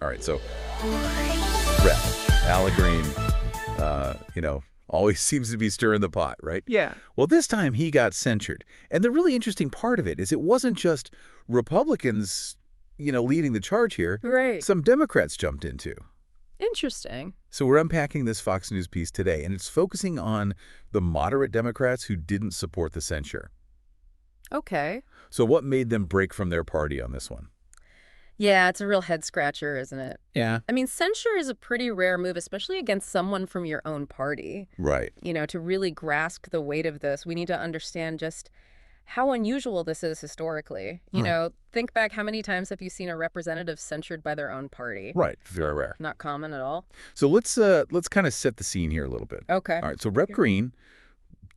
All right, so Rep. Al Green, always seems to be stirring the pot, right? Yeah. Well, this time he got censured. And the really interesting part of it is it wasn't just Republicans, leading the charge here. Right. Some Democrats jumped in too. Interesting. So we're unpacking this Fox News piece today, and it's focusing on the moderate Democrats who didn't support the censure. Okay. So what made them break from their party on this one? Yeah, it's a real head-scratcher, isn't it? Yeah. I mean, censure is a pretty rare move, especially against someone from your own party. Right. To really grasp the weight of this, we need to understand just how unusual this is historically. Think back, how many times have you seen a representative censured by their own party? Right. Very rare. Not common at all. So let's kind of set the scene here a little bit. Okay. All right. So Rep. Green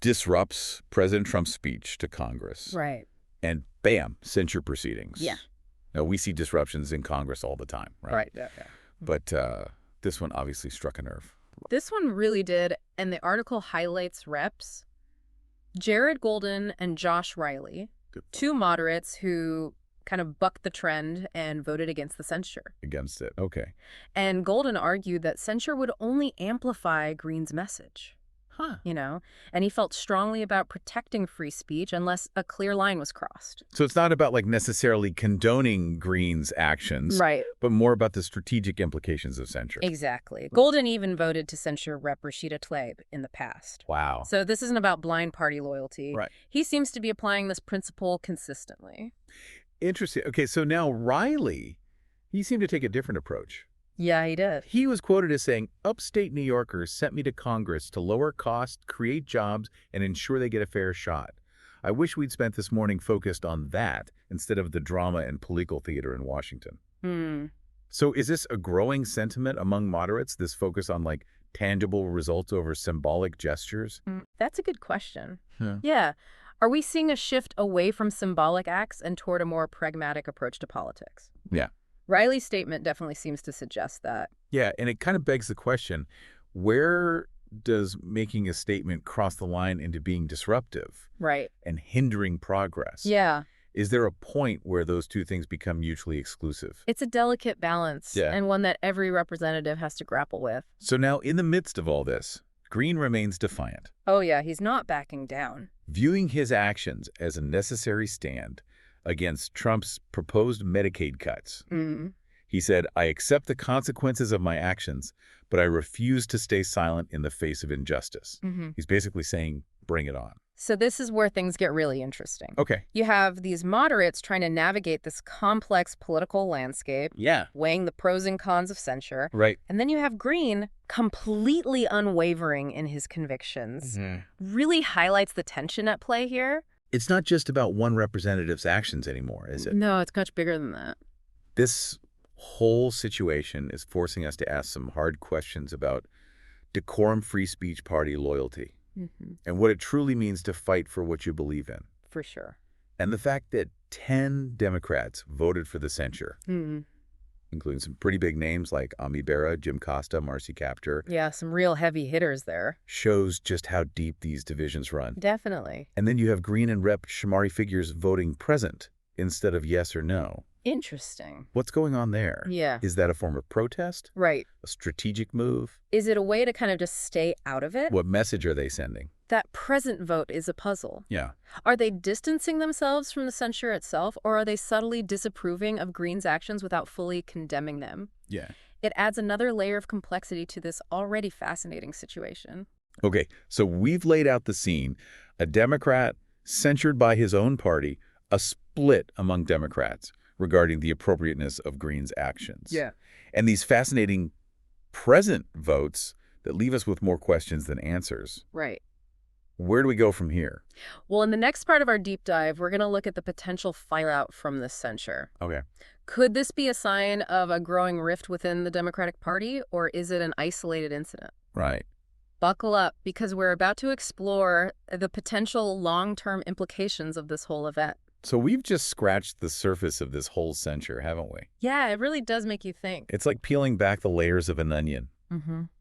disrupts President Trump's speech to Congress. Right. And bam, censure proceedings. Yeah. Now, we see disruptions in Congress all the time, right? Right. Yeah. But this one obviously struck a nerve. This one really did, and the article highlights reps Jared Golden and Josh Riley, two moderates who kind of bucked the trend and voted against the censure. Against it, okay. And Golden argued that censure would only amplify Green's message. Huh. And he felt strongly about protecting free speech unless a clear line was crossed. So it's not about necessarily condoning Green's actions, Right. but more about the strategic implications of censure. Exactly. Golden even voted to censure Rep. Rashida Tlaib in the past. Wow. So this isn't about blind party loyalty. Right. He seems to be applying this principle consistently. Interesting. Okay, so now Riley, he seemed to take a different approach. Yeah, he did. He was quoted as saying, "Upstate New Yorkers sent me to Congress to lower costs, create jobs, and ensure they get a fair shot. I wish we'd spent this morning focused on that instead of the drama and political theater in Washington." So is this a growing sentiment among moderates, this focus on tangible results over symbolic gestures? That's a good question. Yeah. Yeah. Are we seeing a shift away from symbolic acts and toward a more pragmatic approach to politics? Yeah. Riley's statement definitely seems to suggest that. Yeah, and it kind of begs the question, where does making a statement cross the line into being disruptive? Right. And hindering progress? Yeah. Is there a point where those two things become mutually exclusive? It's a delicate balance, Yeah. and one that every representative has to grapple with. So now, in the midst of all this, Green remains defiant, Oh, yeah, he's not backing down. viewing his actions as a necessary stand against Trump's proposed Medicaid cuts. He said, "I accept the consequences of my actions, but I refuse to stay silent in the face of injustice." He's basically saying, bring it on. So this is where things get really interesting. Okay. You have these moderates trying to navigate this complex political landscape, Yeah. weighing the pros and cons of censure. Right. And then you have Green, completely unwavering in his convictions. Really highlights the tension at play here. It's not just about one representative's actions anymore, is it? No, it's much bigger than that. This whole situation is forcing us to ask some hard questions about decorum free speech party loyalty and what it truly means to fight for what you believe in. For sure. And the fact that 10 Democrats voted for the censure, including some pretty big names like Ami Bera, Jim Costa, Marcy Kaptur, Yeah, some real heavy hitters there. shows just how deep these divisions run. Definitely. And then you have Green and Rep. Shamari figures voting present instead of yes or no. Interesting. What's going on there? Yeah. Is that a form of protest? Right. A strategic move? Is it a way to kind of just stay out of it? What message are they sending? That present vote is a puzzle. Yeah. Are they distancing themselves from the censure itself, or are they subtly disapproving of Green's actions without fully condemning them? Yeah. It adds another layer of complexity to this already fascinating situation. Okay, so we've laid out the scene. A Democrat censured by his own party, a split among Democrats regarding the appropriateness of Green's actions. And these fascinating present votes that leave us with more questions than answers. Right. Where do we go from here? Well, in the next part of our deep dive, we're going to look at the potential fallout from this censure. Okay. Could this be a sign of a growing rift within the Democratic Party, or is it an isolated incident? Right. Buckle up, because we're about to explore the potential long-term implications of this whole event. So we've just scratched the surface of this whole censure, haven't we? Yeah, it really does make you think. It's like peeling back the layers of an onion.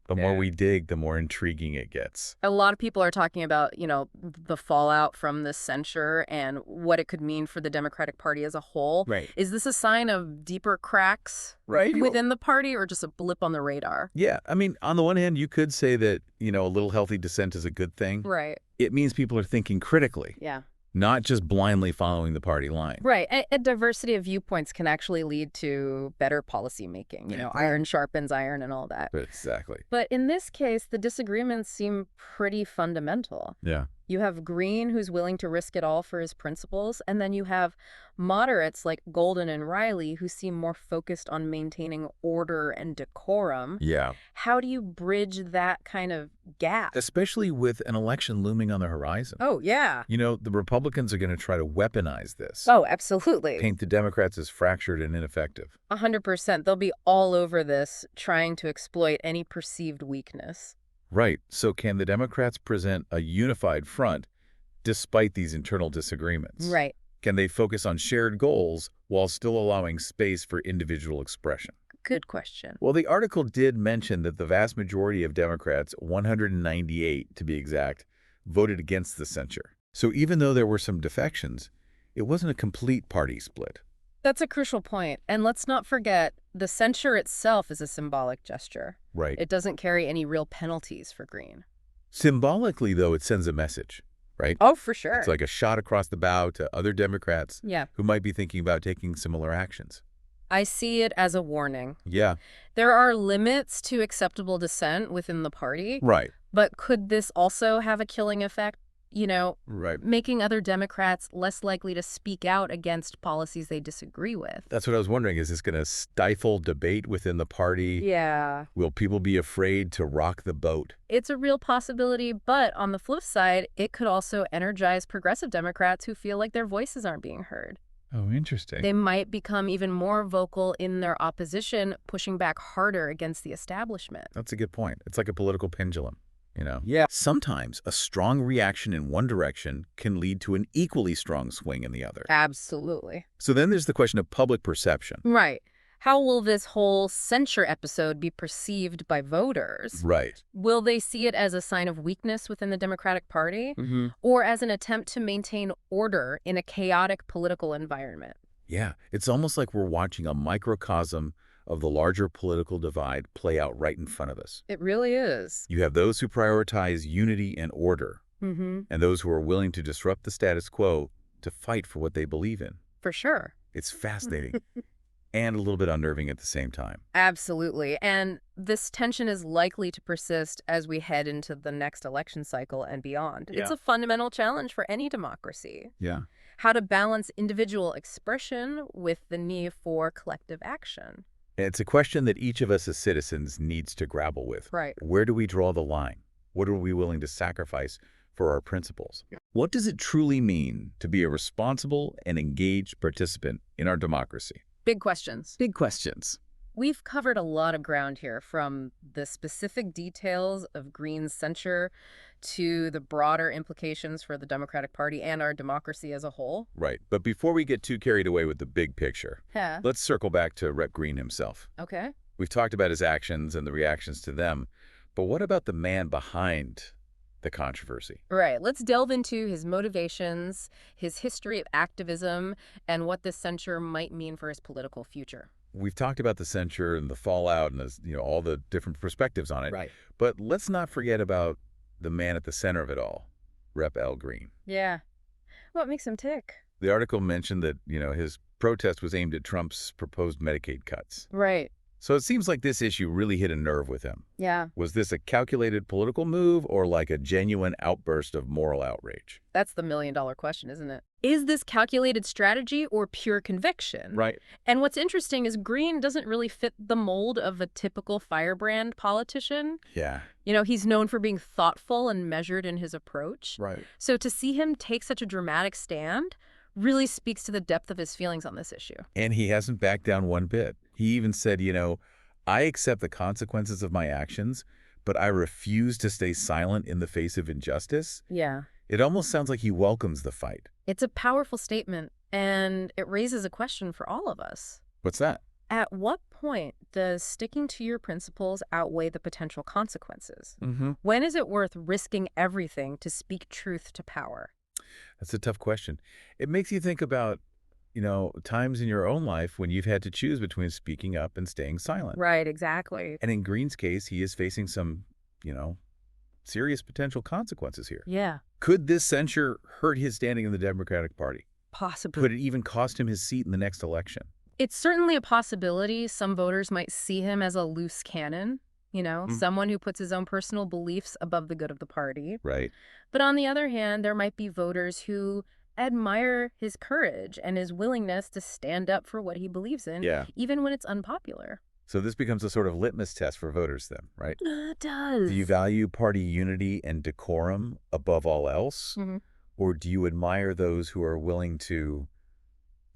The more we dig, the more intriguing it gets. A lot of people are talking about, the fallout from this censure and what it could mean for the Democratic Party as a whole. Right. Is this a sign of deeper cracks within the party or just a blip on the radar? Yeah. I mean, on the one hand, you could say that, a little healthy dissent is a good thing. Right. It means people are thinking critically. Yeah. Not just blindly following the party line. Right. A diversity of viewpoints can actually lead to better policy making. Iron sharpens iron and all that. Exactly. But in this case, the disagreements seem pretty fundamental. Yeah. You have Green, who's willing to risk it all for his principles, and then you have moderates like Golden and Riley, who seem more focused on maintaining order and decorum. Yeah. How do you bridge that kind of gap? Especially with an election looming on the horizon. Oh, yeah. The Republicans are going to try to weaponize this. Oh, absolutely. Paint the Democrats as fractured and ineffective. 100%. They'll be all over this, trying to exploit any perceived weakness. Right. So can the Democrats present a unified front despite these internal disagreements? Right. Can they focus on shared goals while still allowing space for individual expression? Good question. Well, the article did mention that the vast majority of Democrats, 198 to be exact, voted against the censure. So even though there were some defections, it wasn't a complete party split. That's a crucial point. And let's not forget, the censure itself is a symbolic gesture. Right. It doesn't carry any real penalties for Green. Symbolically, though, it sends a message, right? Oh, for sure. It's like a shot across the bow to other Democrats who might be thinking about taking similar actions. I see it as a warning. Yeah. There are limits to acceptable dissent within the party. Right. But could this also have a killing effect? Right. Making other Democrats less likely to speak out against policies they disagree with. That's what I was wondering. Is this going to stifle debate within the party? Yeah. Will people be afraid to rock the boat? It's a real possibility, but on the flip side, it could also energize progressive Democrats who feel like their voices aren't being heard. Oh, interesting. They might become even more vocal in their opposition, pushing back harder against the establishment. That's a good point. It's like a political pendulum. Yeah. Sometimes a strong reaction in one direction can lead to an equally strong swing in the other. Absolutely. So then there's the question of public perception. Right. How will this whole censure episode be perceived by voters? Right. Will they see it as a sign of weakness within the Democratic Party or as an attempt to maintain order in a chaotic political environment? Yeah. It's almost like we're watching a microcosm of the larger political divide play out right in front of us. It really is. You have those who prioritize unity and order, and those who are willing to disrupt the status quo to fight for what they believe in. For sure. It's fascinating and a little bit unnerving at the same time. Absolutely. And this tension is likely to persist as we head into the next election cycle and beyond. Yeah. It's a fundamental challenge for any democracy. Yeah. How to balance individual expression with the need for collective action. It's a question that each of us as citizens needs to grapple with. Right. Where do we draw the line? What are we willing to sacrifice for our principles? What does it truly mean to be a responsible and engaged participant in our democracy? Big questions. Big questions. We've covered a lot of ground here, from the specific details of Green's censure to the broader implications for the Democratic Party and our democracy as a whole. Right. But before we get too carried away with the big picture, Yeah. let's circle back to Rep. Green himself. Okay. We've talked about his actions and the reactions to them, but what about the man behind the controversy? Right. Let's delve into his motivations, his history of activism, and what this censure might mean for his political future. We've talked about the censure and the fallout and all the different perspectives on it. Right. But let's not forget about the man at the center of it all, Rep. L. Green. Yeah. What makes him tick? The article mentioned that, his protest was aimed at Trump's proposed Medicaid cuts. Right. So it seems like this issue really hit a nerve with him. Yeah. Was this a calculated political move or like a genuine outburst of moral outrage? That's the million-dollar question, isn't it? Is this calculated strategy or pure conviction? Right. And what's interesting is Green doesn't really fit the mold of a typical firebrand politician. Yeah. He's known for being thoughtful and measured in his approach. Right. So to see him take such a dramatic stand really speaks to the depth of his feelings on this issue. And he hasn't backed down one bit. He even said, I accept the consequences of my actions, but I refuse to stay silent in the face of injustice. Yeah. It almost sounds like he welcomes the fight. It's a powerful statement, and it raises a question for all of us. What's that? At what point does sticking to your principles outweigh the potential consequences? Mm-hmm. When is it worth risking everything to speak truth to power? That's a tough question. It makes you think about, times in your own life when you've had to choose between speaking up and staying silent. Right, exactly. And in Green's case, he is facing some, you know, serious potential consequences here. Yeah, Could this censure hurt his standing in the Democratic Party? possibly. Could it even cost him his seat in the next election? It's certainly a possibility. Some voters might see him as a loose cannon, someone who puts his own personal beliefs above the good of the party. Right. But on the other hand, there might be voters who admire his courage and his willingness to stand up for what he believes in, Yeah. even when it's unpopular. So this becomes a sort of litmus test for voters then, right? It does. Do you value party unity and decorum above all else? Mhm. Or do you admire those who are willing to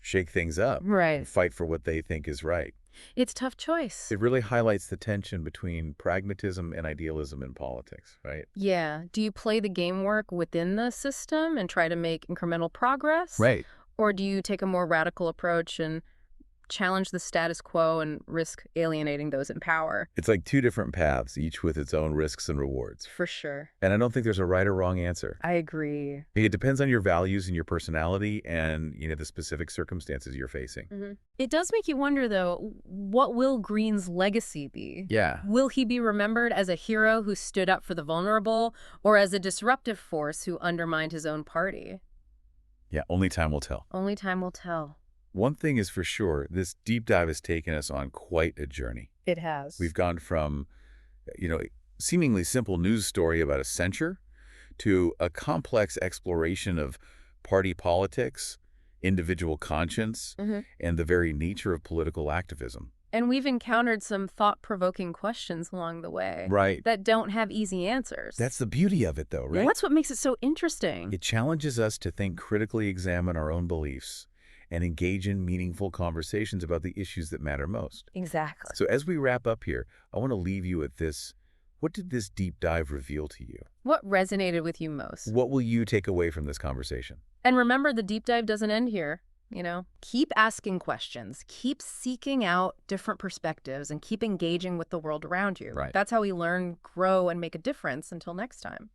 shake things up Right. and fight for what they think is right? It's a tough choice. It really highlights the tension between pragmatism and idealism in politics, right? Yeah. Do you play the game work within the system and try to make incremental progress? Right. Or do you take a more radical approach and challenge the status quo and risk alienating those in power? It's like two different paths, each with its own risks and rewards. For sure. And I don't think there's a right or wrong answer. I agree. It depends on your values and your personality and, the specific circumstances you're facing. It does make you wonder, though, what will Green's legacy be? Yeah. Will he be remembered as a hero who stood up for the vulnerable or as a disruptive force who undermined his own party? Yeah, only time will tell. Only time will tell. One thing is for sure, this deep dive has taken us on quite a journey. It has. We've gone from, seemingly simple news story about a censure to a complex exploration of party politics, individual conscience, and the very nature of political activism. And we've encountered some thought-provoking questions along the way. Right. That don't have easy answers. That's the beauty of it, though, right? Well, that's what makes it so interesting. It challenges us to think critically, examine our own beliefs, and engage in meaningful conversations about the issues that matter most. Exactly. So as we wrap up here, I want to leave you with this. What did this deep dive reveal to you? What resonated with you most? What will you take away from this conversation? And remember, the deep dive doesn't end here. Keep asking questions, keep seeking out different perspectives, and keep engaging with the world around you. Right. That's how we learn, grow, and make a difference. Until next time.